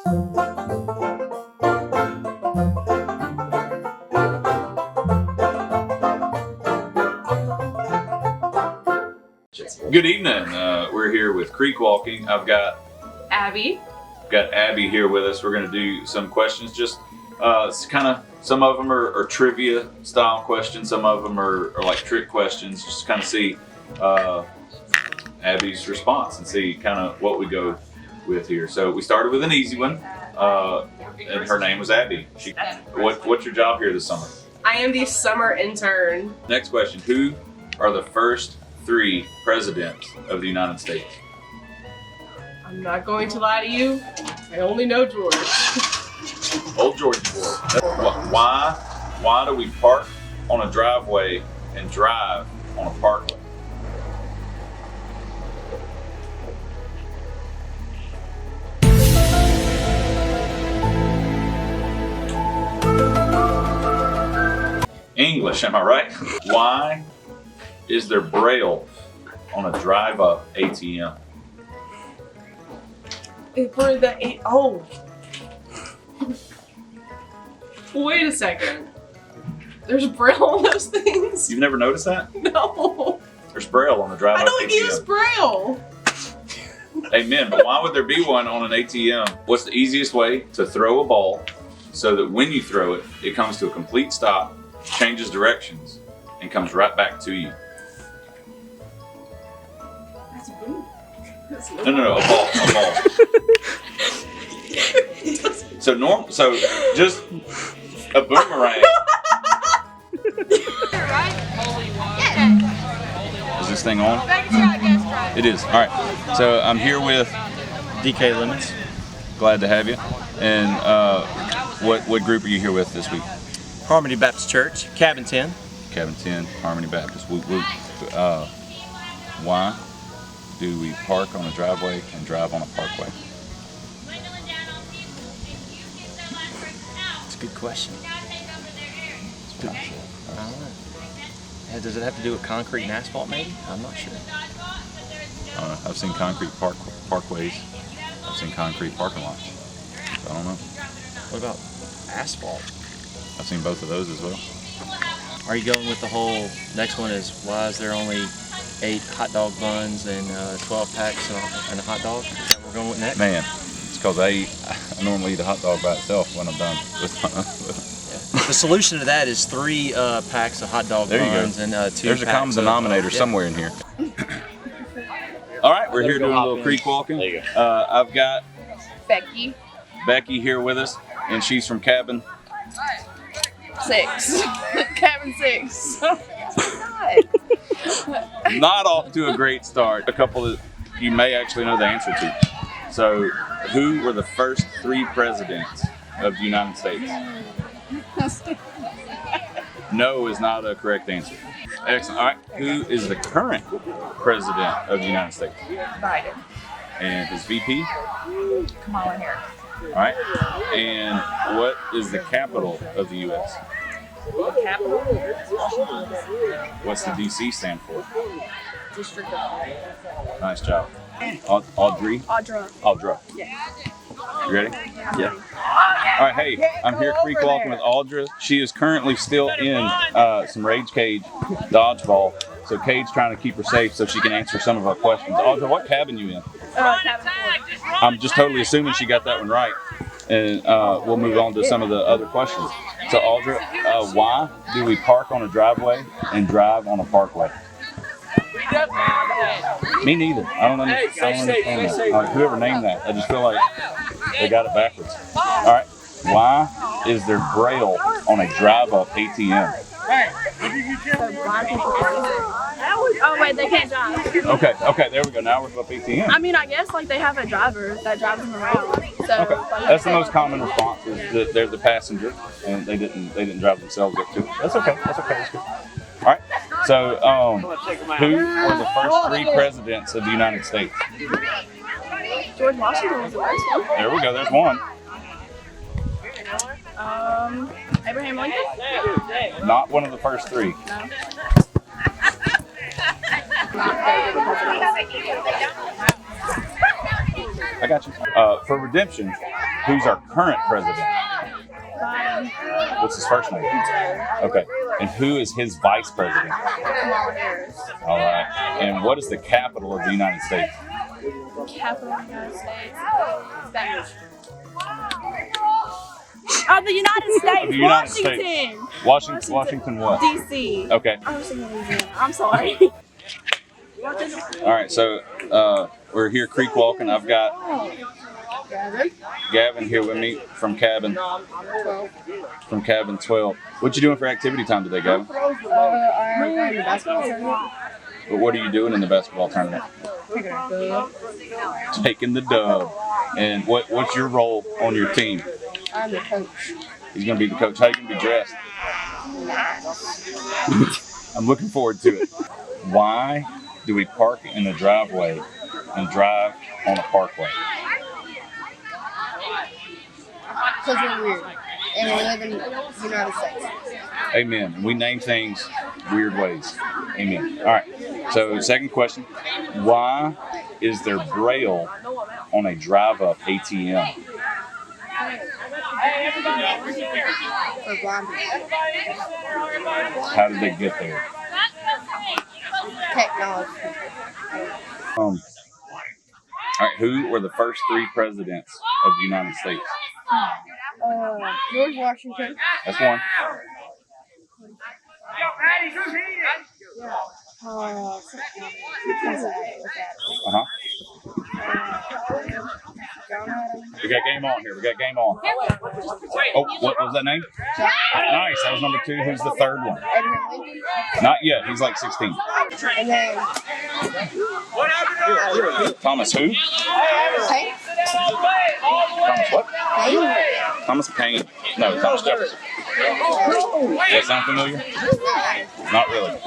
Good evening. We're here with Creek Walking. I've got Abby. Got Abby here with us. We're going to do some questions. Just kind of, some of them are trivia style questions. Some of them are like trick questions. Just to kind of see Abby's response and see kind of what we go with here. So we started with an easy one, and her name was Abby. What's your job here this summer? I am the summer intern. Next question: who are the first 3 presidents of the United States? I'm not going to lie to you. I only know George. Old George boy. Why do we park on a driveway and drive on a parkway? English, am I right? Why is there Braille on a drive-up ATM? For the oh. Wait a second. There's Braille on those things? You've never noticed that? No. There's Braille on the drive-up ATM. I don't use Braille. Amen, but why would there be one on an ATM? What's the easiest way to throw a ball so that when you throw it, it comes to a complete stop, changes directions, and comes right back to you? That's a boom. No, a ball. So just a boomerang. Is this thing on? It is. All right. So I'm here with DK Lemons. Glad to have you. And what group are you here with this week? Harmony Baptist Church, Cabin 10. Cabin 10, Harmony Baptist. Why do we park on a driveway and drive on a parkway? It's a good question. I don't know. Does it have to do with concrete and asphalt maybe? I'm not sure. I don't know. I've seen concrete parkways. I've seen concrete parking lots. So I don't know. What about asphalt? I've seen both of those as well. Are you going with the whole, next one is, why is there only 8 hot dog buns and 12 packs and a hot dog? Is that what we're going with next? Man, it's because I normally eat a hot dog by itself when I'm done with The solution to that is 3 packs of hot dog buns and 2 There's packs a common denominator somewhere in here. All right, we're here doing a little creek walking. There you go. I've got Becky. here with us, and she's from Cabin 6. Cabin 6. Not off to a great start. A couple that you may actually know the answer to. So, who were the first 3 presidents of the United States? No is not a correct answer. Excellent. All right. Who is the current president of the United States? Biden. And his VP? Kamala Harris. All right. And what is the capital of the U.S.? The capital? What's the D.C. stand for? District of Nice job. Audra? Audra. Yeah. You ready? Yeah. All right, hey, I'm here creek walking with Audra. She is currently still in some Rage Cage dodgeball. So Cade's trying to keep her safe so she can answer some of our questions. Audra, what cabin you in? Cabin 4. I'm just totally assuming she got that one right. And we'll move on to some of the other questions. So Audra, why do we park on a driveway and drive on a parkway? Me neither. I don't understand that. Like, whoever named that, I just feel like they got it backwards. All right. Why is there Braille on a drive-up ATM? Oh wait, they can't drive. Okay, there we go. Now we're up ATM. I mean, I guess like they have a driver that drives them around. So Okay, like, that's the most common response is that they're the passenger and they didn't drive themselves up to it. That's okay. That's good. All right. So, who were the first 3 presidents of the United States? George Washington was the first one. There we go. There's one. Abraham Lincoln? Not one of the first 3. No. I got you. For redemption, Who's our current president? Biden. What's his first name? Okay. And who is his vice president? Kamala Harris. All right. And what is the capital of the United States? Capital of the United States. Of the United States. Of the United Washington. States. Washington what? DC. Okay. I was thinking Louisiana. I'm sorry. All right. So we're here creek walking. I've got Gavin here with me from cabin 12. What you doing for activity time today, Gavin? I'm going to basketball tournament. But what are you doing in the basketball tournament? Taking the dub. And what's your role on your team? I'm the coach. He's going to be the coach. How are you going to be dressed? I'm looking forward to it. Why do we park in the driveway and drive on a parkway? Because we're weird. And we live in the United States. Amen. And we name things weird ways. Amen. All right. So second question. Why is there Braille on a drive-up ATM? For blind people. How did they get there? Technology. All right. Who were the first 3 presidents of the United States? George Washington. That's one. Uh-huh. We got game on here. We got game on. Oh, what was that name? Nice. That was number 2. Who's the third one? Not yet. He's like 16. And then Thomas who? Paine. Thomas what? Paine. Thomas Paine. No, Thomas Jefferson. Does that sound familiar? Not really.